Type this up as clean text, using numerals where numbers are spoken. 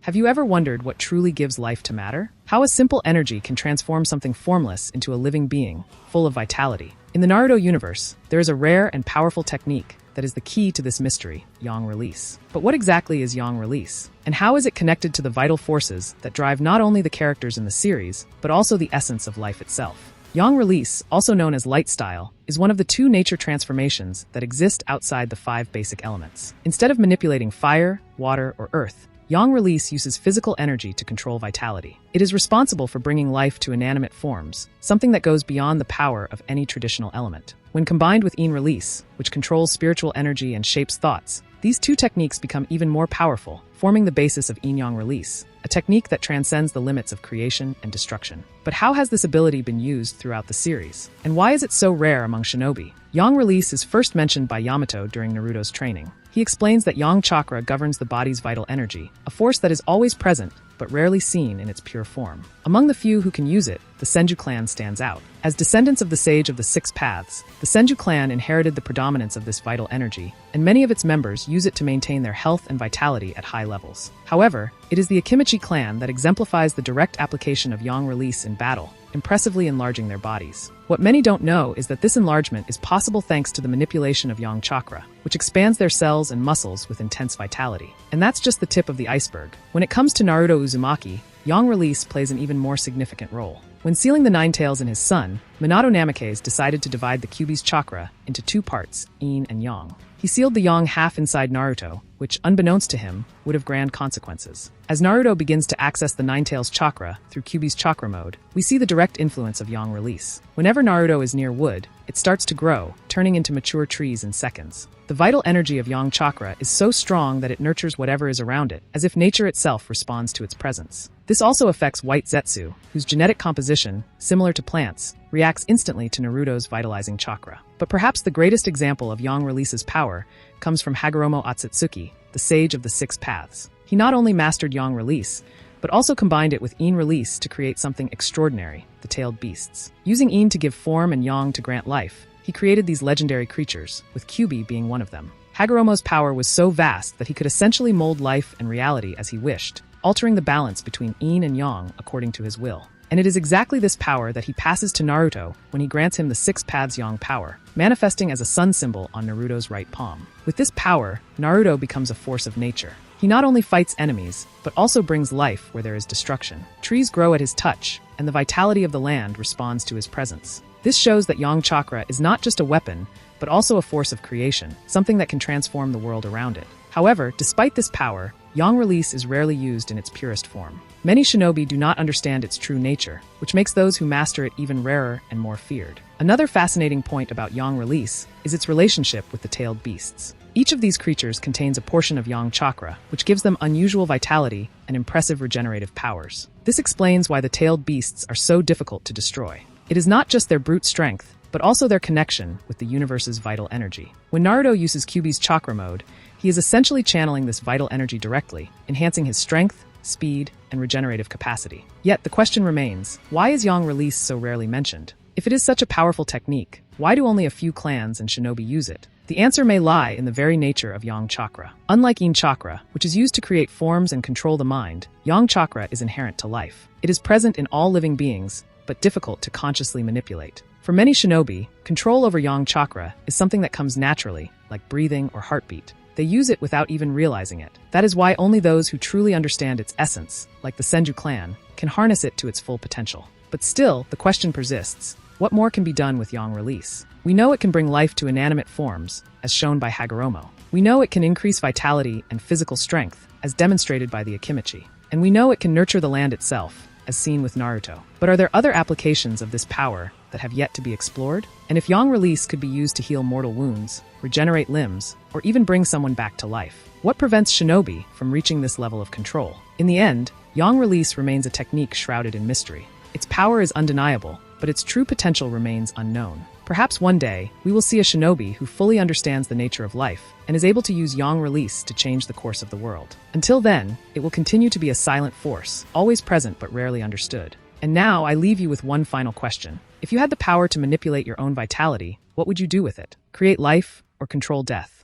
Have you ever wondered what truly gives life to matter? How a simple energy can transform something formless into a living being, full of vitality? In the Naruto universe, there is a rare and powerful technique that is the key to this mystery, yang release. But what exactly is yang release? And how is it connected to the vital forces that drive not only the characters in the series, but also the essence of life itself? Yang release, also known as light style, is one of the two nature transformations that exist outside the five basic elements. Instead of manipulating fire, water, or earth, yang release uses physical energy to control vitality. It is responsible for bringing life to inanimate forms, something that goes beyond the power of any traditional element. When combined with yin release, which controls spiritual energy and shapes thoughts, these two techniques become even more powerful, forming the basis of yin-yang release, a technique that transcends the limits of creation and destruction. But how has this ability been used throughout the series? And why is it so rare among shinobi? Yang release is first mentioned by Yamato during Naruto's training. He explains that yang chakra governs the body's vital energy, a force that is always present, but rarely seen in its pure form. Among the few who can use it, the Senju clan stands out. As descendants of the Sage of the Six Paths, the Senju clan inherited the predominance of this vital energy, and many of its members use it to maintain their health and vitality at high levels. However, it is the Akimichi clan that exemplifies the direct application of yang release in battle, impressively enlarging their bodies. What many don't know is that this enlargement is possible thanks to the manipulation of yang chakra, which expands their cells and muscles with intense vitality. And that's just the tip of the iceberg. When it comes to Naruto Uzumaki, yang release plays an even more significant role. When sealing the Nine Tails in his son, Minato Namikaze decided to divide the Kyuubi's chakra into two parts, yin and yang. He sealed the yang half inside Naruto, which, unbeknownst to him, would have grand consequences. As Naruto begins to access the Nine Tails chakra through Kyuubi's chakra mode, we see the direct influence of yang release. Whenever Naruto is near wood, it starts to grow, turning into mature trees in seconds. The vital energy of yang chakra is so strong that it nurtures whatever is around it, as if nature itself responds to its presence. This also affects White Zetsu, whose genetic composition, similar to plants, reacts instantly to Naruto's vitalizing chakra. But perhaps the greatest example of yang release's power comes from Hagoromo Otsutsuki, the Sage of the Six Paths. He not only mastered yang release, but also combined it with yin release to create something extraordinary, the tailed beasts. Using yin to give form and yang to grant life, he created these legendary creatures, with Kyuubi being one of them. Hagoromo's power was so vast that he could essentially mold life and reality as he wished, altering the balance between yin and yang according to his will. And it is exactly this power that he passes to Naruto when he grants him the Six Paths Yang power, manifesting as a sun symbol on Naruto's right palm. With this power, Naruto becomes a force of nature. He not only fights enemies, but also brings life where there is destruction. Trees grow at his touch, and the vitality of the land responds to his presence. This shows that yang chakra is not just a weapon, but also a force of creation, something that can transform the world around it. However, despite this power, yang release is rarely used in its purest form. Many shinobi do not understand its true nature, which makes those who master it even rarer and more feared. Another fascinating point about yang release is its relationship with the tailed beasts. Each of these creatures contains a portion of yang chakra, which gives them unusual vitality and impressive regenerative powers. This explains why the tailed beasts are so difficult to destroy. It is not just their brute strength, but also their connection with the universe's vital energy. When Naruto uses Kyuubi's chakra mode, he is essentially channeling this vital energy directly, enhancing his strength, speed, and regenerative capacity. Yet the question remains, why is yang release so rarely mentioned? If it is such a powerful technique, why do only a few clans and shinobi use it? The answer may lie in the very nature of yang chakra. Unlike yin chakra, which is used to create forms and control the mind, yang chakra is inherent to life. It is present in all living beings, but difficult to consciously manipulate. For many shinobi, control over yang chakra is something that comes naturally, like breathing or heartbeat. They use it without even realizing it. That is why only those who truly understand its essence, like the Senju clan, can harness it to its full potential. But still, the question persists. What more can be done with yang release? We know it can bring life to inanimate forms, as shown by Hagoromo. We know it can increase vitality and physical strength, as demonstrated by the Akimichi. And we know it can nurture the land itself, as seen with Naruto. But are there other applications of this power that have yet to be explored? And if yang release could be used to heal mortal wounds, regenerate limbs, or even bring someone back to life, what prevents shinobi from reaching this level of control? In the end, yang release remains a technique shrouded in mystery. Its power is undeniable, but its true potential remains unknown. Perhaps one day, we will see a shinobi who fully understands the nature of life and is able to use yang release to change the course of the world. Until then, it will continue to be a silent force, always present but rarely understood. And now, I leave you with one final question. If you had the power to manipulate your own vitality, what would you do with it? Create life or control death?